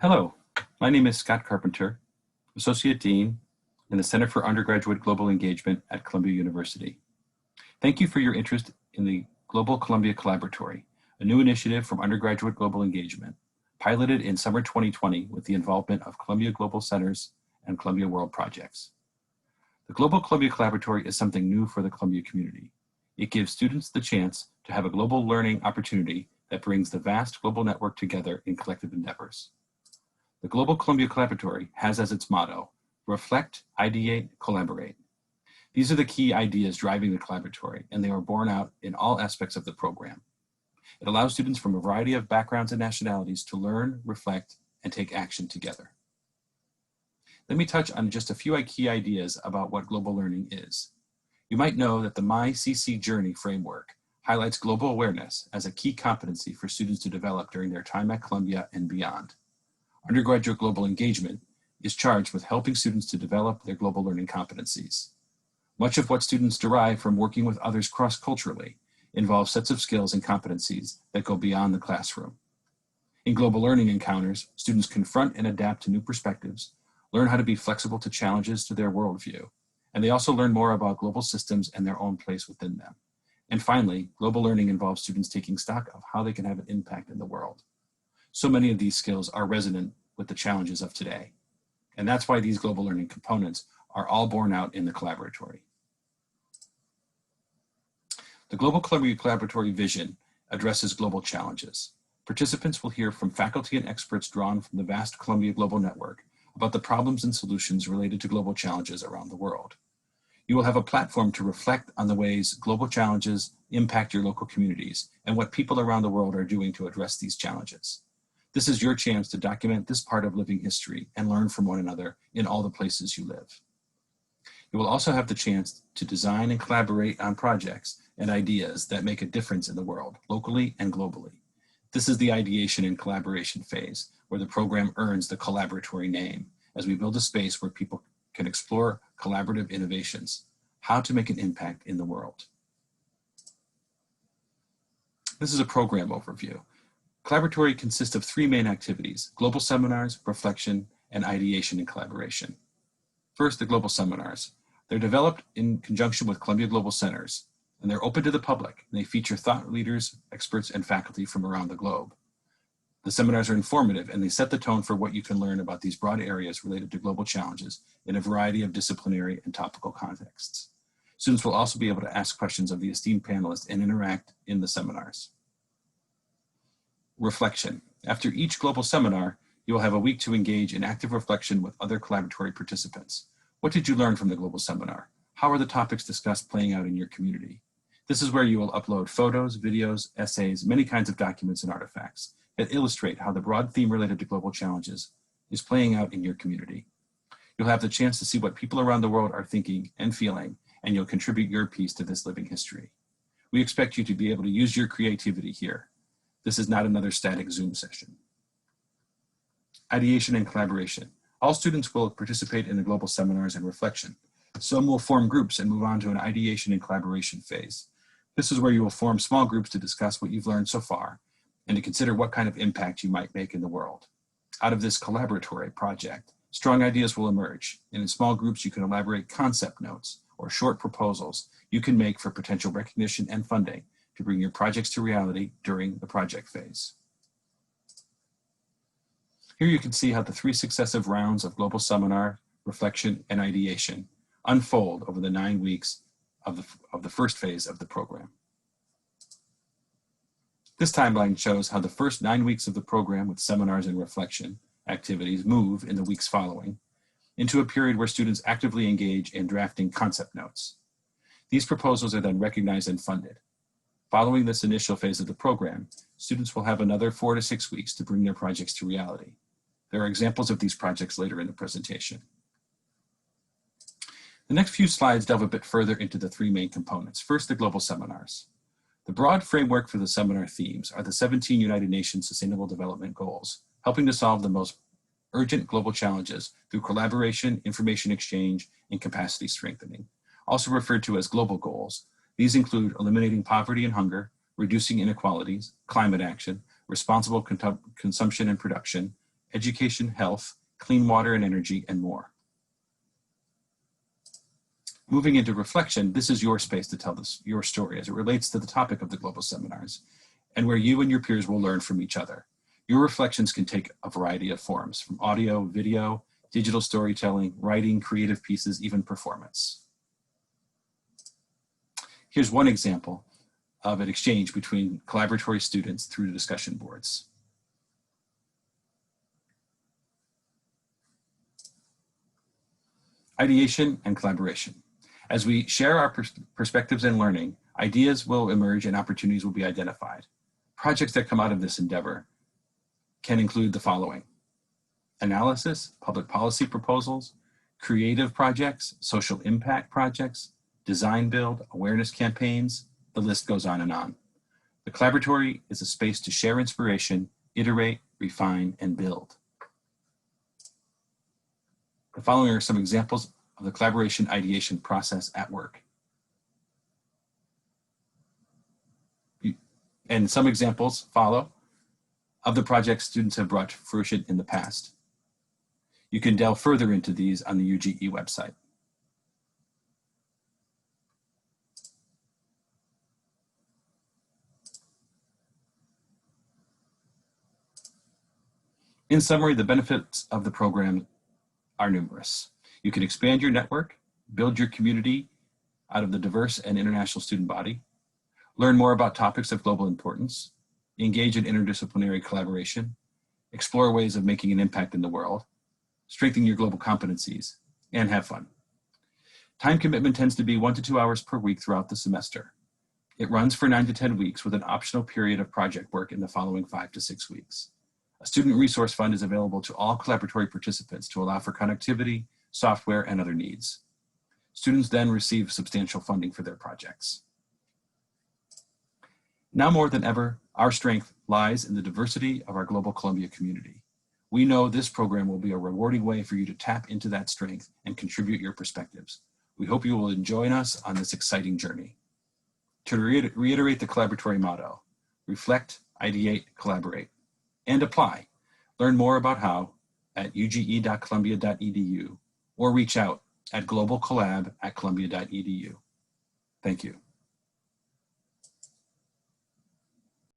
Hello, my name is Scott Carpenter, Associate Dean in the Center for Undergraduate Global Engagement at Columbia University. Thank you for your interest in the Global Columbia Collaboratory, a new initiative from undergraduate global engagement, piloted in summer 2020 with the involvement of Columbia Global Centers and Columbia World Projects. The Global Columbia Collaboratory is something new for the Columbia community. It gives students the chance to have a global learning opportunity that brings the vast global network together in collective endeavors. The Global Columbia Collaboratory has as its motto, reflect, ideate, collaborate. These are the key ideas driving the collaboratory, and they are borne out in all aspects of the program. It allows students from a variety of backgrounds and nationalities to learn, reflect, and take action together. Let me touch on just a few key ideas about what global learning is. You might know that the MyCC Journey framework highlights global awareness as a key competency for students to develop during their time at Columbia and beyond. Undergraduate global engagement is charged with helping students to develop their global learning competencies. Much of what students derive from working with others cross-culturally involves sets of skills and competencies that go beyond the classroom. In global learning encounters, students confront and adapt to new perspectives, learn how to be flexible to challenges to their worldview, and they also learn more about global systems and their own place within them. And finally, global learning involves students taking stock of how they can have an impact in the world. So many of these skills are resonant with the challenges of today. And that's why these global learning components are all borne out in the collaboratory. The Global Columbia Collaboratory vision addresses global challenges. Participants will hear from faculty and experts drawn from the vast Columbia Global Network about the problems and solutions related to global challenges around the world. You will have a platform to reflect on the ways global challenges impact your local communities and what people around the world are doing to address these challenges. This is your chance to document this part of living history and learn from one another in all the places you live. You will also have the chance to design and collaborate on projects and ideas that make a difference in the world, locally and globally. This is the ideation and collaboration phase, where the program earns the collaboratory name, as we build a space where people can explore collaborative innovations, how to make an impact in the world. This is a program overview. Collaboratory consists of three main activities: global seminars, reflection, and ideation and collaboration. First, the global seminars. They're developed in conjunction with Columbia Global Centers, and they're open to the public. They feature thought leaders, experts, and faculty from around the globe. The seminars are informative, and they set the tone for what you can learn about these broad areas related to global challenges in a variety of disciplinary and topical contexts. Students will also be able to ask questions of the esteemed panelists and interact in the seminars. Reflection. After each global seminar, you will have a week to engage in active reflection with other collaboratory participants. What did you learn from the global seminar? How are the topics discussed playing out in your community? This is where you will upload photos, videos, essays, many kinds of documents and artifacts that illustrate how the broad theme related to global challenges is playing out in your community. You'll have the chance to see what people around the world are thinking and feeling, and you'll contribute your piece to this living history. We expect you to be able to use your creativity here. This is not another static Zoom session. Ideation and collaboration. All students will participate in the global seminars and reflection. Some will form groups and move on to an ideation and collaboration phase. This is where you will form small groups to discuss what you've learned so far and to consider what kind of impact you might make in the world. Out of this collaboratory project, strong ideas will emerge, and in small groups you can elaborate concept notes or short proposals you can make for potential recognition and funding to bring your projects to reality during the project phase. Here you can see how the three successive rounds of global seminar, reflection, and ideation unfold over the 9 weeks of the first phase of the program. This timeline shows how the first 9 weeks of the program with seminars and reflection activities move in the weeks following into a period where students actively engage in drafting concept notes. These proposals are then recognized and funded. Following this initial phase of the program, students will have another 4 to 6 weeks to bring their projects to reality. There are examples of these projects later in the presentation. The next few slides delve a bit further into the three main components. First, the global seminars. The broad framework for the seminar themes are the 17 United Nations Sustainable Development Goals, helping to solve the most urgent global challenges through collaboration, information exchange, and capacity strengthening. Also referred to as global goals, these include eliminating poverty and hunger, reducing inequalities, climate action, responsible consumption and production, education, health, clean water and energy, and more. Moving into reflection, this is your space to tell your story as it relates to the topic of the global seminars, and where you and your peers will learn from each other. Your reflections can take a variety of forms, from audio, video, digital storytelling, writing, creative pieces, even performance. Here's one example of an exchange between collaboratory students through discussion boards. Ideation and collaboration. As we share our perspectives and learning, ideas will emerge and opportunities will be identified. Projects that come out of this endeavor can include the following: analysis, public policy proposals, creative projects, social impact projects, design build, awareness campaigns, the list goes on and on. The collaboratory is a space to share inspiration, iterate, refine, and build. The following are some examples of the collaboration ideation process at work. And some examples follow of the projects students have brought to fruition in the past. You can delve further into these on the UGE website. In summary, the benefits of the program are numerous. You can expand your network, build your community out of the diverse and international student body, learn more about topics of global importance, engage in interdisciplinary collaboration, explore ways of making an impact in the world, strengthen your global competencies, and have fun. Time commitment tends to be 1 to 2 hours per week throughout the semester. It runs for 9 to 10 weeks with an optional period of project work in the following 5 to 6 weeks. A student resource fund is available to all collaboratory participants to allow for connectivity, software, and other needs. Students then receive substantial funding for their projects. Now more than ever, our strength lies in the diversity of our Global Columbia community. We know this program will be a rewarding way for you to tap into that strength and contribute your perspectives. We hope you will join us on this exciting journey. To reiterate the collaboratory motto: reflect, ideate, collaborate, and apply. Learn more about how at uge.columbia.edu or reach out at globalcollab@columbia.edu. Thank you.